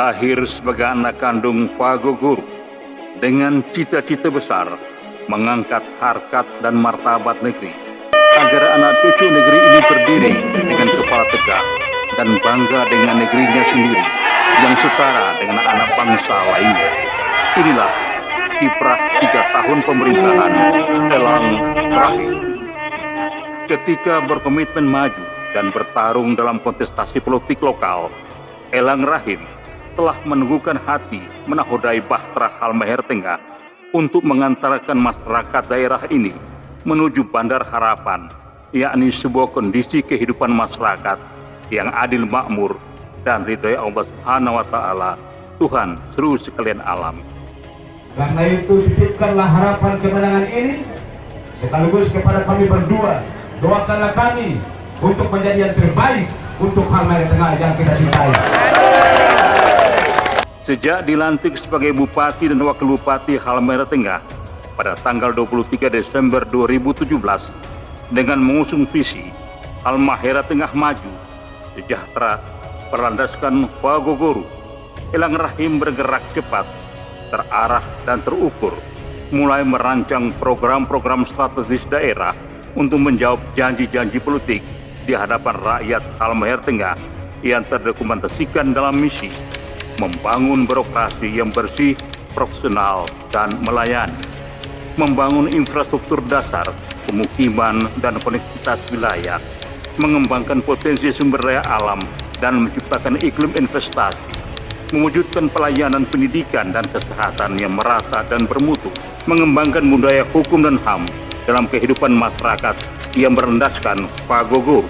lahir sebagai anak kandung Fagoguru dengan cita-cita besar mengangkat harkat dan martabat negeri agar anak cucu negeri ini berdiri dengan kepala tegak dan bangga dengan negerinya sendiri yang setara dengan anak bangsa lainnya. Inilah kiprah 3 tahun pemerintahan Elang Rahim. Ketika berkomitmen maju dan bertarung dalam kontestasi politik lokal, Elang Rahim telah meneguhkan hati menahodai Bahtera Halmahera Tengah untuk mengantarkan masyarakat daerah ini menuju Bandar Harapan, yakni sebuah kondisi kehidupan masyarakat yang adil makmur dan ridhoi Allah Subhanahu wa Ta'ala, Tuhan seluruh sekalian alam. Karena itu titipkanlah harapan kemenangan ini sekaligus kepada kami berdua. Doakanlah kami untuk menjadi yang terbaik untuk Halmahera Tengah yang kita cintai. Sejak dilantik sebagai Bupati dan Wakil Bupati Halmahera Tengah pada tanggal 23 Desember 2017 dengan mengusung visi Halmahera Tengah maju, sejahtera, berlandaskan Fagoguru, Elang Rahim bergerak cepat, terarah dan terukur, mulai merancang program-program strategis daerah untuk menjawab janji-janji politik di hadapan rakyat Halmahera Tengah yang terdokumentasikan dalam misi membangun birokrasi yang bersih, profesional, dan melayani, membangun infrastruktur dasar, pemukiman, dan konektivitas wilayah, mengembangkan potensi sumber daya alam, dan menciptakan iklim investasi, mewujudkan pelayanan pendidikan dan kesehatan yang merata dan bermutu, mengembangkan budaya hukum dan HAM dalam kehidupan masyarakat yang berlandaskan Fagoguru.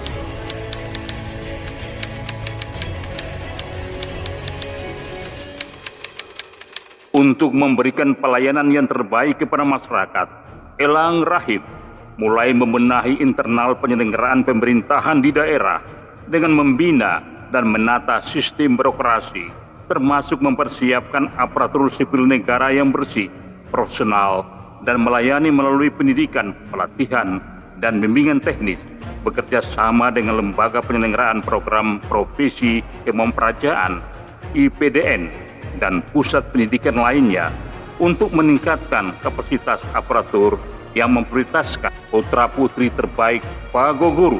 Untuk memberikan pelayanan yang terbaik kepada masyarakat, Elang Rahim mulai membenahi internal penyelenggaraan pemerintahan di daerah dengan membina dan menata sistem birokrasi, termasuk mempersiapkan aparatur sipil negara yang bersih, profesional, dan melayani melalui pendidikan, pelatihan, dan bimbingan teknis, bekerja sama dengan lembaga penyelenggaraan program profesi kemamperajaan, IPDN, dan pusat pendidikan lainnya untuk meningkatkan kapasitas aparatur yang memprioritaskan putra-putri terbaik Fagoguru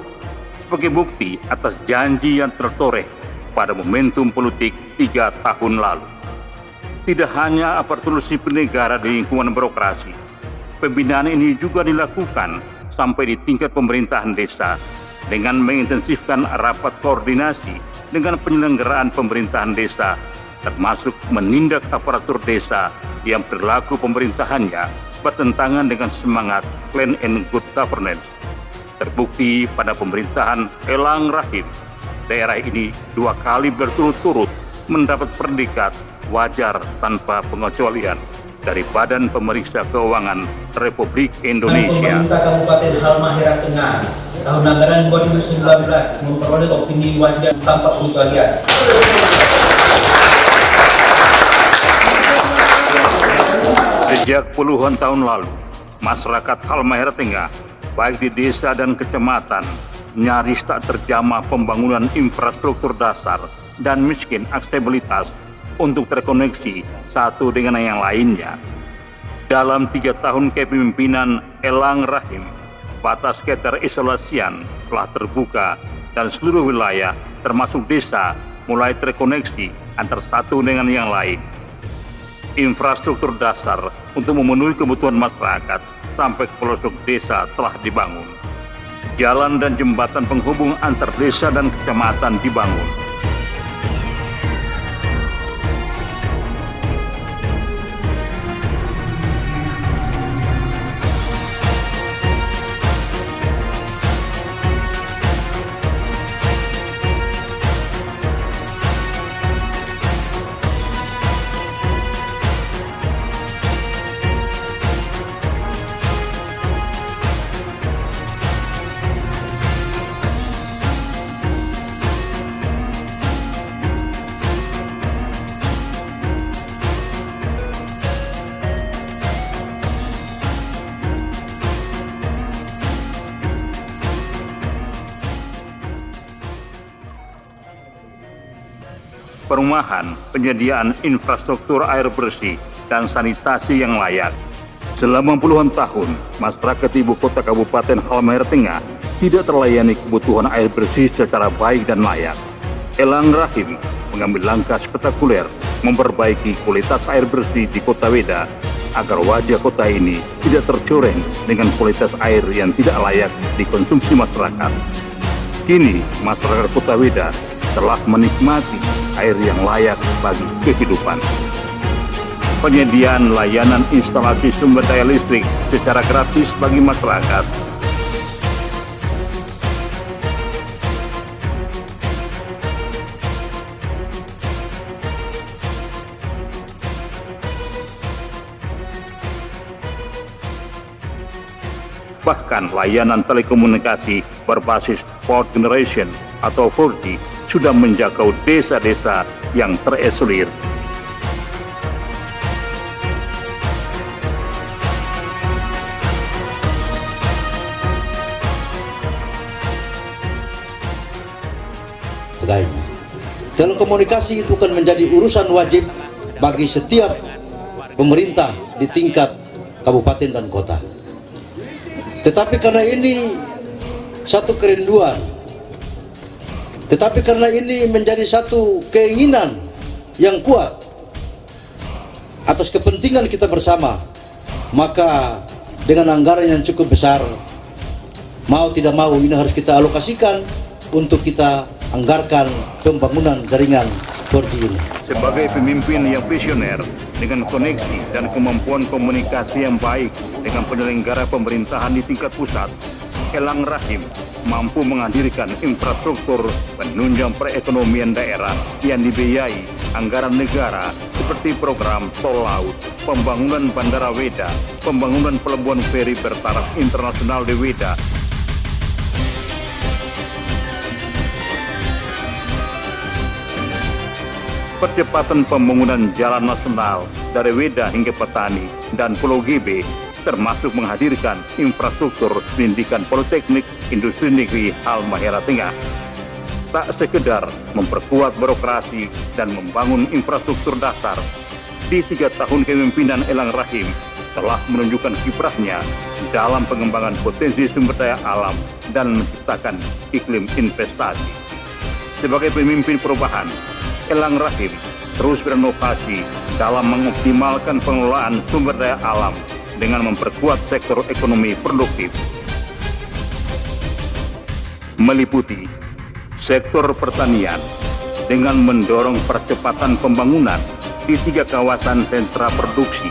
sebagai bukti atas janji yang tertoreh pada momentum politik 3 tahun lalu. Tidak hanya aparatur sipil negara di lingkungan birokrasi, pembinaan ini juga dilakukan sampai di tingkat pemerintahan desa dengan mengintensifkan rapat koordinasi dengan penyelenggaraan pemerintahan desa, termasuk menindak aparatur desa yang perilaku pemerintahannya bertentangan dengan semangat Plan and Good Governance. Terbukti pada pemerintahan Elang Rahim, daerah ini 2 kali berturut-turut mendapat predikat wajar tanpa pengecualian dari Badan Pemeriksa Keuangan Republik Indonesia. Pemerintah Kabupaten Halmahera Tengah tahun anggaran 2019 memperoleh opini wajar tanpa pengecualian. Sejak puluhan tahun lalu, masyarakat Halmahera Tengah, baik di desa dan kecamatan, nyaris tak terjamah pembangunan infrastruktur dasar dan miskin aksesibilitas untuk terkoneksi satu dengan yang lainnya. Dalam 3 tahun kepemimpinan Elang Rahim, batas keterisolasian telah terbuka dan seluruh wilayah termasuk desa mulai terkoneksi antar satu dengan yang lain. Infrastruktur dasar untuk memenuhi kebutuhan masyarakat sampai ke pelosok desa telah dibangun. Jalan dan jembatan penghubung antar desa dan kecamatan dibangun. perumahan, penyediaan infrastruktur air bersih, dan sanitasi yang layak. Selama puluhan tahun, masyarakat ibu kota Kabupaten Halmahera Tengah tidak terlayani kebutuhan air bersih secara baik dan layak. Elang Rahim mengambil langkah spektakuler memperbaiki kualitas air bersih di Kota Weda agar wajah kota ini tidak tercoreng dengan kualitas air yang tidak layak dikonsumsi masyarakat. Kini, masyarakat Kota Weda telah menikmati air yang layak bagi kehidupan. Penyediaan layanan instalasi sumber daya listrik secara gratis bagi masyarakat. Bahkan layanan telekomunikasi berbasis 4th generation atau 4G sudah menjangkau desa-desa yang terisolir. Lainnya. Telekomunikasi itu akan menjadi urusan wajib bagi setiap pemerintah di tingkat kabupaten dan kota. Tetapi karena ini satu kerinduan, tetapi karena ini menjadi satu keinginan yang kuat atas kepentingan kita bersama, maka dengan anggaran yang cukup besar, mau tidak mau ini harus kita alokasikan untuk kita anggarkan pembangunan jaringan 4G ini. Sebagai pemimpin yang visioner dengan koneksi dan kemampuan komunikasi yang baik dengan penyelenggara pemerintahan di tingkat pusat, Elang Rahim mampu menghadirkan infrastruktur penunjang perekonomian daerah yang dibiayai anggaran negara seperti program tol laut, pembangunan bandara Weda, pembangunan pelabuhan feri bertaraf internasional di Weda, percepatan pembangunan jalan nasional dari Weda hingga Petani dan Pulau GB, termasuk menghadirkan infrastruktur pendidikan politeknik industri negeri Halmahera Tengah. Tak sekedar memperkuat birokrasi dan membangun infrastruktur dasar, di 3 tahun kepemimpinan Elang Rahim telah menunjukkan kiprahnya dalam pengembangan potensi sumber daya alam dan menciptakan iklim investasi. Sebagai pemimpin perubahan, Elang Rahim terus berinovasi dalam mengoptimalkan pengelolaan sumber daya alam dengan memperkuat sektor ekonomi produktif, meliputi sektor pertanian dengan mendorong percepatan pembangunan di 3 kawasan sentra produksi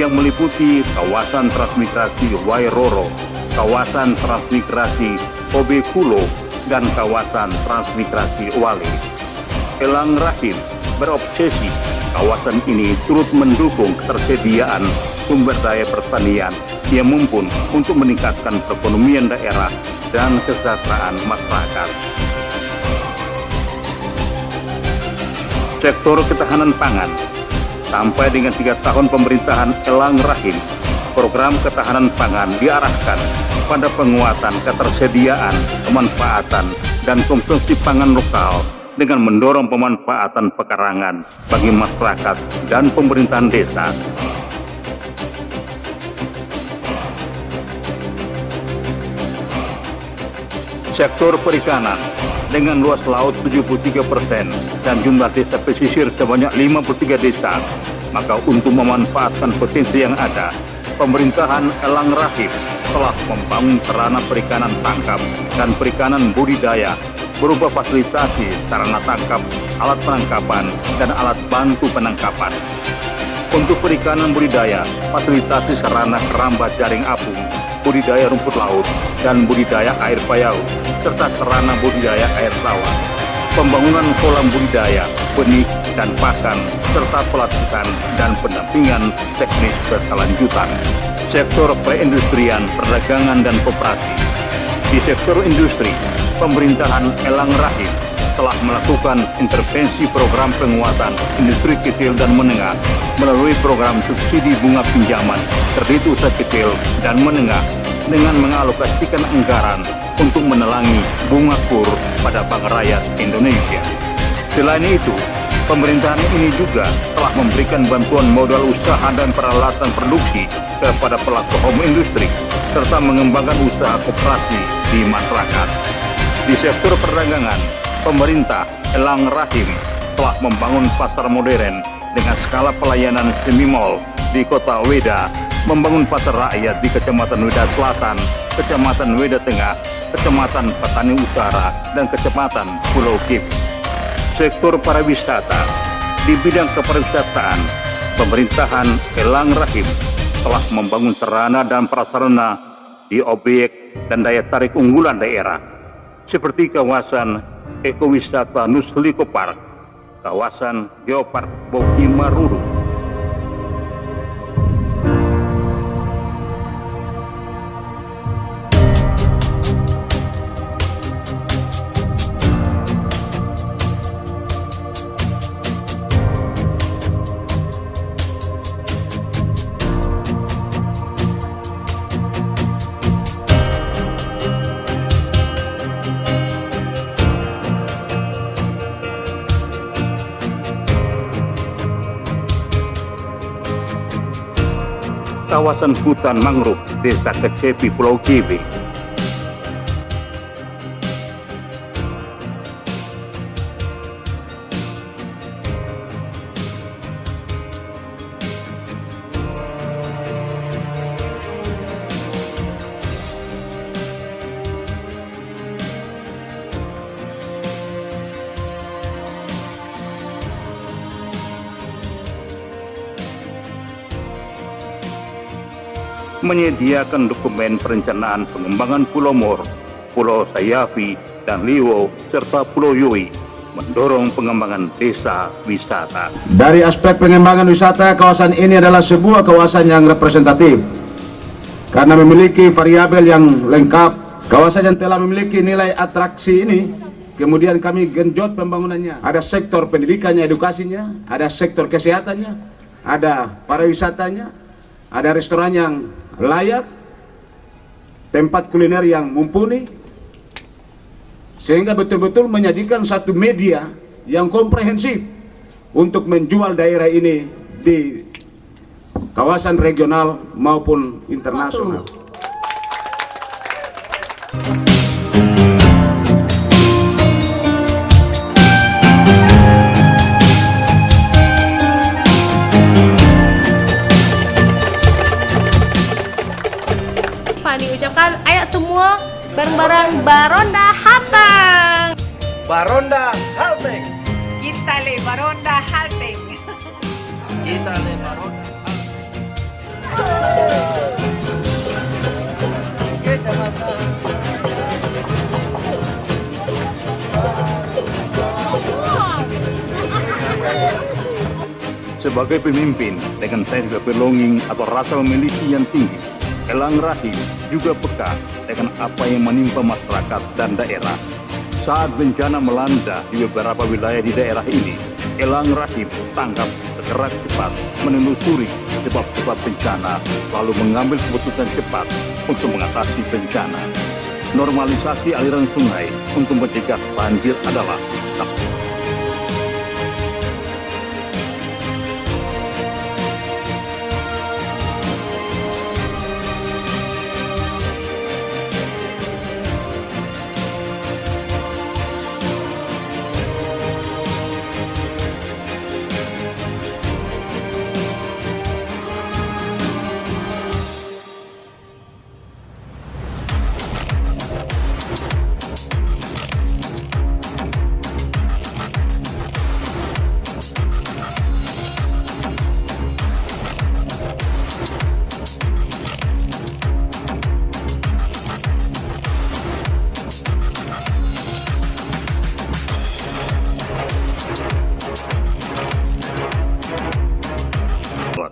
yang meliputi kawasan transmigrasi Wairoro, kawasan transmigrasi Obe Kulo, dan kawasan transmigrasi Wale. Elang Rahim berobsesi kawasan ini turut mendukung ketersediaan sumber daya pertanian yang mumpuni untuk meningkatkan perekonomian daerah dan kesejahteraan masyarakat. Sektor ketahanan pangan. Sampai dengan 3 tahun pemerintahan Elang Rahim, program ketahanan pangan diarahkan pada penguatan ketersediaan, pemanfaatan, dan konsumsi pangan lokal dengan mendorong pemanfaatan pekarangan bagi masyarakat dan pemerintahan desa. Sektor perikanan dengan luas laut 73% dan jumlah desa pesisir sebanyak 53 desa, maka untuk memanfaatkan potensi yang ada, pemerintahan Elang Rahim telah membangun sarana perikanan tangkap dan perikanan budidaya berupa fasilitasi sarana tangkap, alat penangkapan, dan alat bantu penangkapan. Untuk perikanan budidaya, fasilitasi sarana keramba jaring apung, budidaya rumput laut, dan budidaya air payau, serta sarana budidaya air tawar. Pembangunan kolam budidaya, benih, dan pakan, serta pelatihan dan pendampingan teknis berkelanjutan. Sektor perindustrian, perdagangan, dan koperasi. Di sektor industri, pemerintahan Elang Rahim telah melakukan intervensi program penguatan industri kecil dan menengah melalui program subsidi bunga pinjaman kredit usaha kecil dan menengah dengan mengalokasikan anggaran untuk menelangi bunga kur pada Bank Rakyat Indonesia. Selain itu, Pemerintahan ini juga telah memberikan bantuan modal usaha dan peralatan produksi kepada pelaku home industri, serta mengembangkan usaha koperasi di masyarakat. Di sektor perdagangan, pemerintah Elang Rahim telah membangun pasar modern dengan skala pelayanan semi-mall di Kota Weda, membangun pasar rakyat di Kecamatan Weda Selatan, Kecamatan Weda Tengah, Kecamatan Petani Utara, dan Kecamatan Pulau Kip. Sektor pariwisata, di bidang kepariwisataan, pemerintahan Elang Rahim telah membangun sarana dan prasarana di objek dan daya tarik unggulan daerah, seperti kawasan ekowisata Nusliko Park, kawasan Geopark Boki Maruru. Kawasan hutan mangrove Desa Kecepi Pulau Kibi. Menyediakan dokumen perencanaan pengembangan Pulau Mor, Pulau Sayafi, dan Liwo, serta Pulau Yui, mendorong pengembangan desa wisata. Dari aspek pengembangan wisata, kawasan ini adalah sebuah kawasan yang representatif karena memiliki variabel yang lengkap. Kawasan yang telah memiliki nilai atraksi ini, kemudian kami genjot pembangunannya. Ada sektor pendidikannya, edukasinya, ada sektor kesehatannya, ada pariwisatanya, ada restoran yang layak, tempat kuliner yang mumpuni, sehingga betul-betul menyajikan satu media yang komprehensif untuk menjual daerah ini di kawasan regional maupun internasional. Diucapkan, ayo semua bareng-bareng Baronda Halteng. Baronda Halteng. Kita le Baronda Halteng. Kita le Baronda Sebagai pemimpin dengan sense of belonging atau rasa memiliki yang tinggi, Elang Rahim juga peka dengan apa yang menimpa masyarakat dan daerah. Saat bencana melanda di beberapa wilayah di daerah ini, Elang Rahim tanggap bergerak cepat, menelusuri sebab-sebab bencana, lalu mengambil keputusan cepat untuk mengatasi bencana. Normalisasi aliran sungai untuk mencegah banjir adalah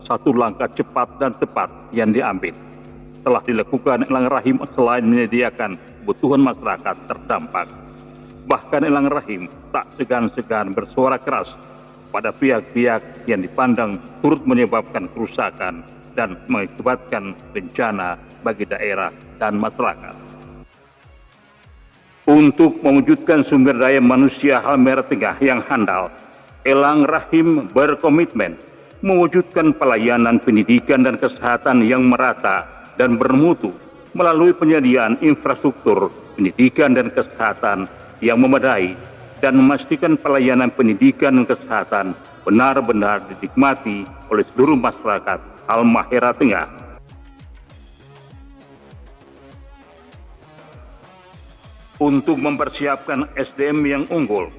satu langkah cepat dan tepat yang diambil. Telah dilakukan Elang Rahim selain menyediakan kebutuhan masyarakat terdampak. Bahkan Elang Rahim tak segan-segan bersuara keras pada pihak-pihak yang dipandang turut menyebabkan kerusakan dan mengakibatkan bencana bagi daerah dan masyarakat. Untuk mewujudkan sumber daya manusia Halmahera Tengah yang handal, Elang Rahim berkomitmen mewujudkan pelayanan pendidikan dan kesehatan yang merata dan bermutu melalui penyediaan infrastruktur pendidikan dan kesehatan yang memadai dan memastikan pelayanan pendidikan dan kesehatan benar-benar dinikmati oleh seluruh masyarakat Halmahera Tengah. Untuk mempersiapkan SDM yang unggul,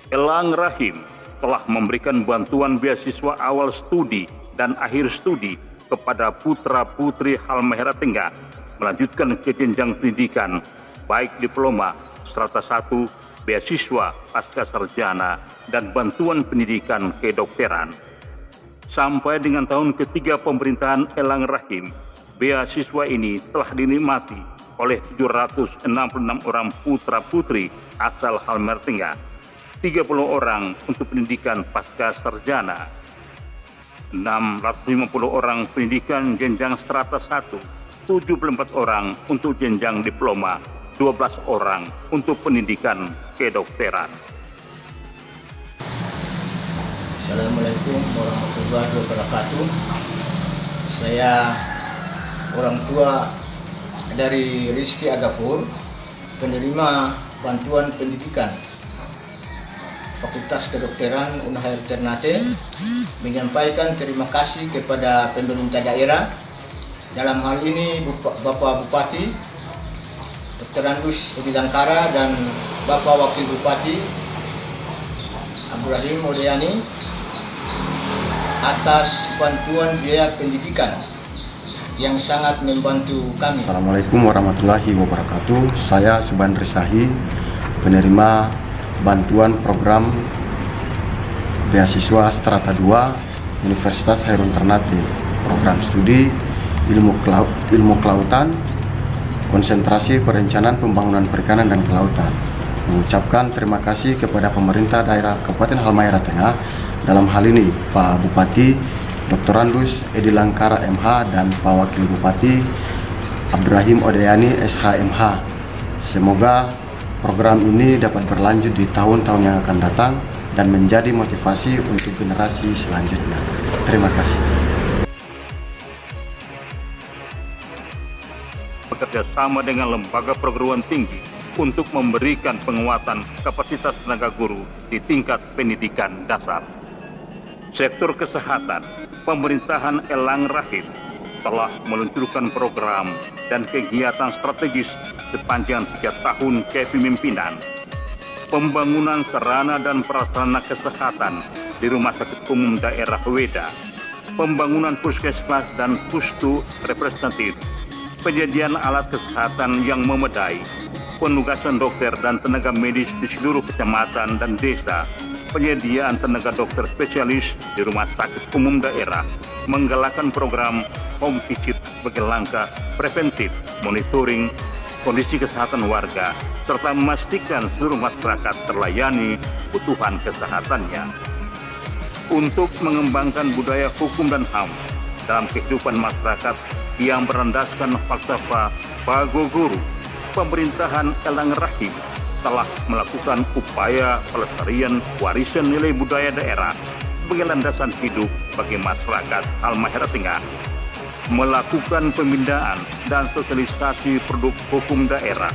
Elang Rahim telah memberikan bantuan beasiswa awal studi dan akhir studi kepada putra-putri Halmahera Tengah melanjutkan ke jenjang pendidikan, baik diploma, strata 1, beasiswa pasca sarjana, dan bantuan pendidikan kedokteran. Sampai dengan tahun ketiga pemerintahan Elang Rahim, beasiswa ini telah dinikmati oleh 766 orang putra-putri asal Halmahera Tengah, 30 orang untuk pendidikan pasca sarjana, 650 orang pendidikan jenjang strata 1, 74 orang untuk jenjang diploma, 12 orang untuk pendidikan kedokteran. Assalamualaikum warahmatullahi wabarakatuh. Saya orang tua dari Rizky Agafur, penerima bantuan pendidikan Fakultas Kedokteran Unhal Ternate, menyampaikan terima kasih kepada pemerintah daerah, dalam hal ini Bapak Bupati Dr. Andus Edi Langkara dan Bapak Wakil Bupati Abdurrahim Odeani atas bantuan biaya pendidikan yang sangat membantu kami. Assalamualaikum warahmatullahi wabarakatuh. Saya Subandri Sahi, penerima bantuan program beasiswa strata 2 Universitas Hairun Ternate, program studi ilmu kelautan, konsentrasi perencanaan pembangunan perikanan dan kelautan. Mengucapkan terima kasih kepada pemerintah daerah Kabupaten Halmahera Tengah, dalam hal ini Pak Bupati Dr. Andus Edi Langkara MH dan Pak Wakil Bupati Abdurrahim Odeani SHMH. Semoga program ini dapat berlanjut di tahun-tahun yang akan datang dan menjadi motivasi untuk generasi selanjutnya. Terima kasih. Bekerja sama dengan lembaga perguruan tinggi untuk memberikan penguatan kapasitas tenaga guru di tingkat pendidikan dasar. Sektor kesehatan, pemerintahan Elang Rahim telah meluncurkan program dan kegiatan strategis sepanjang 3 tahun kepemimpinan. Pembangunan sarana dan prasarana kesehatan di Rumah Sakit Umum Daerah Weda, pembangunan puskesmas dan pustu representatif, penyediaan alat kesehatan yang memadai, penugasan dokter dan tenaga medis di seluruh kecamatan dan desa, penyediaan tenaga dokter spesialis di Rumah Sakit Umum Daerah, menggalakkan program home visit sebagai langkah preventif, monitoring kondisi kesehatan warga, serta memastikan seluruh masyarakat terlayani kebutuhan kesehatannya. Untuk mengembangkan budaya hukum dan HAM dalam kehidupan masyarakat yang berlandaskan falsafah Pago Guru, pemerintahan Elang Rahim telah melakukan upaya pelestarian warisan nilai budaya daerah sebagai landasan hidup bagi masyarakat Halmahera Tengah, melakukan pembinaan dan sosialisasi produk hukum daerah,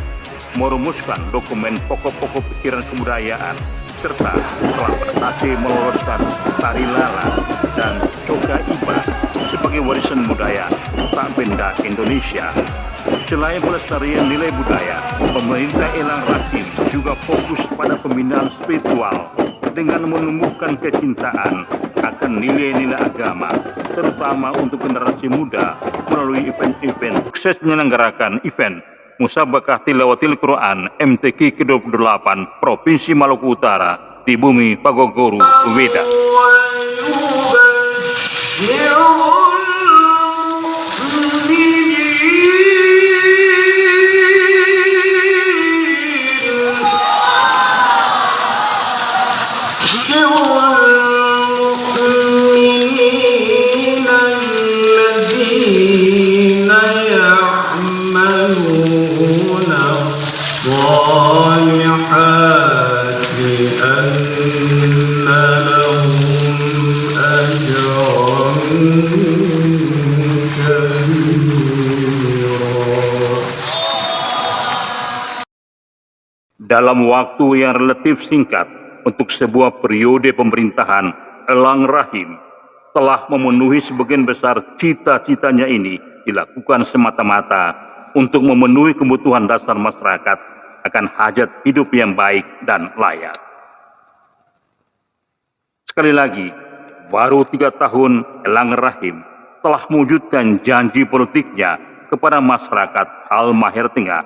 merumuskan dokumen pokok-pokok pikiran kebudayaan, serta telah berhasil meloloskan tari lala dan coka iba sebagai warisan budaya tak benda Indonesia. Selain pelestarian nilai budaya, pemerintah Elang Rahim juga fokus pada pembinaan spiritual dengan menumbuhkan kecintaan akan nilai-nilai agama, terutama untuk generasi muda melalui event-event. Sukses menyelenggarakan event Musabaqah Tilawatil Quran MTQ ke-28 Provinsi Maluku Utara di bumi Pago Guru, Weda. الصالحات أن لهم dalam waktu yang relatif singkat untuk sebuah periode pemerintahan Elang Rahim telah memenuhi sebagian besar cita-citanya ini dilakukan semata-mata untuk memenuhi kebutuhan dasar masyarakat akan hajat hidup yang baik dan layak. Sekali lagi, baru 3 tahun Elang Rahim telah mewujudkan janji politiknya kepada masyarakat Halmahera Tengah.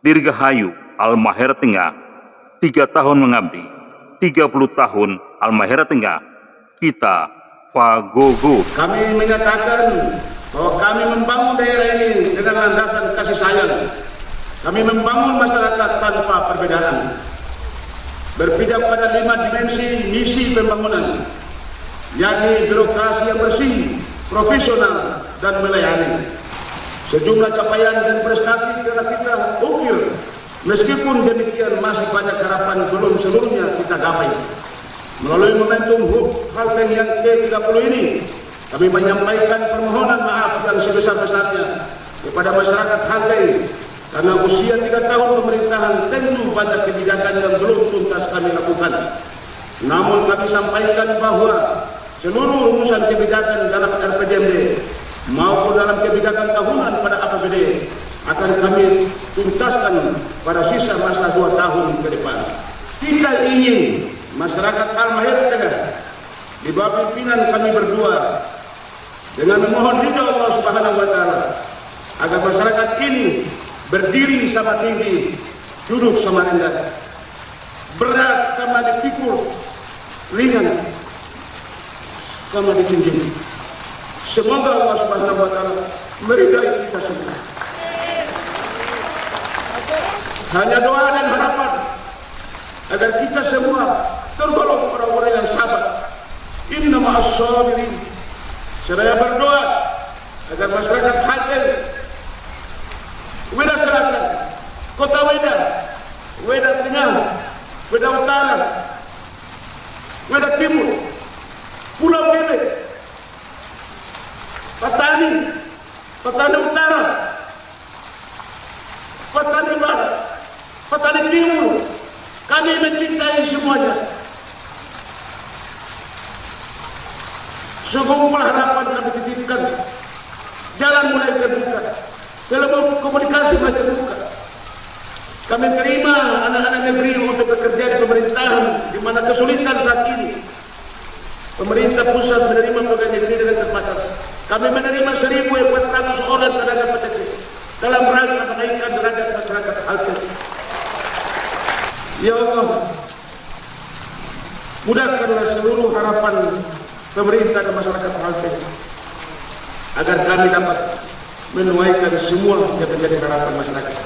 Dirgahayu Halmahera Tengah, 3 tahun mengabdi, 30 tahun Halmahera Tengah, kita Fagogo. Kami menyatakan bahwa kami membangun daerah ini dengan landasan kasih sayang. Kami membangun masyarakat tanpa perbedaan. Berpijak pada 5 dimensi misi pembangunan, yakni birokrasi yang bersih, profesional, dan melayani. Sejumlah capaian dan prestasi telah kita ukir. Meskipun demikian masih banyak harapan belum seluruhnya kita gapai. Melalui momentum HUT Halteng yang ke-30 ini, kami menyampaikan permohonan maaf yang sebesar-besarnya kepada masyarakat Halteng karena usia 3 tahun pemerintahan tentu banyak kebijakan yang belum tuntas kami lakukan. Namun kami sampaikan bahwa seluruh rumusan kebijakan dalam RPJMD maupun dalam kebijakan tahunan pada APBD akan kami tuntaskan pada sisa masa 2 tahun ke depan. Kita ingin masyarakat Halmahera Tengah di bawah pimpinan kami berdua dengan memohon ridho Allah Subhanahu wa taala agar masyarakat ini berdiri sama tinggi, duduk sama rendah, berat sama dipikul, ringan sama dijunjung. Semoga Allah Subhanahu wa taala meridai kita semua. Hanya doa dan harapan agar kita semua tergolong orang-orang yang sabar. Inna ma'as sabirin. Saya berdoa agar masyarakat Halteng, Weda Selatan, Kota Weda, Weda Tengah, Weda Utara, Weda Timur, Pulau Gebek, Patani, Patani Utara, Patani Barat, Patani Timur, kami mencintai semuanya. Segumpul harapan kami titipkan. Jalan mulai terbuka, telepon komunikasi mulai terbuka. Kami terima anak-anak negeri untuk bekerja di pemerintahan di mana kesulitan saat ini. Pemerintah pusat menerima pegawai negeri dengan terbatas. Kami menerima 1.400 orang tenaga pendidik dalam rangka menaikkan derajat masyarakat Halteng. Ya Allah, mudahkanlah seluruh harapan pemerintah dan masyarakat Halteng agar kami dapat menuaikan semua yang menjadi harapan masyarakat.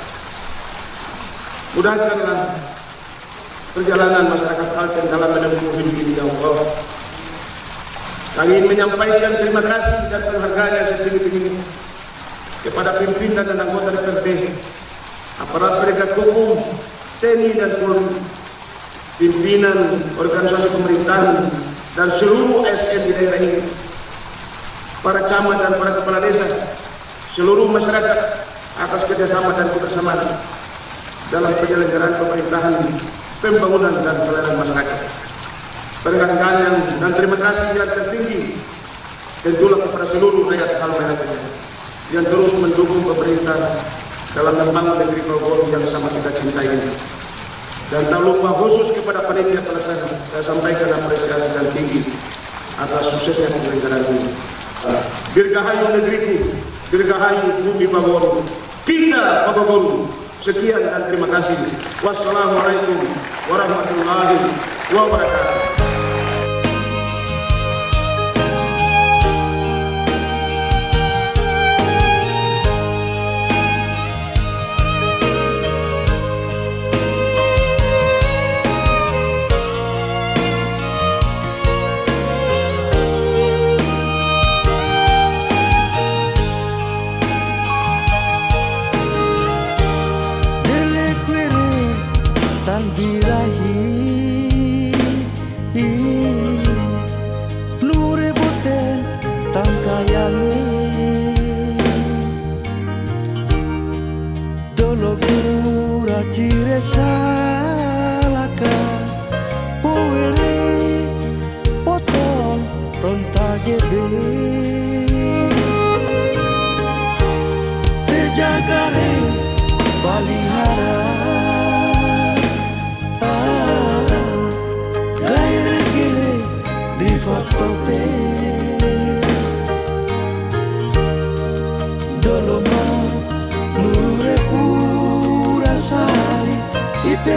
Mudahkanlah perjalanan masyarakat Halteng dalam menempuh hidup ini, ya Allah. Kami ingin menyampaikan terima kasih dan penghargaan yang setinggi-tingginya kepada pimpinan dan anggota DPRD, aparat penegak hukum, TNI dan Polri, pimpinan organisasi pemerintahan dan seluruh ASN di daerah ini, para camat dan para kepala desa, seluruh masyarakat atas kerjasama dan kebersamaan dalam penyelenggaraan pemerintahan, pembangunan dan pelayanan masyarakat. Penghargaan dan terima kasih yang tertinggi tentulah kepada seluruh rakyat Halmahera Tengah yang terus mendukung pemerintah dalam membangun negeri Fagogo yang sama kita cintai ini. Dan tak lupa khusus kepada panitia pelaksana, saya sampaikan apresiasi dan tinggi atas suksesnya penyelenggaraan ini. Dirgahayu negeriku, dirgahayu bumi Fagogo, kita Fagogo. Sekian dan terima kasih. Wassalamualaikum warahmatullahi wabarakatuh. palihara gair gile di foto te doloma nure pura sali ipe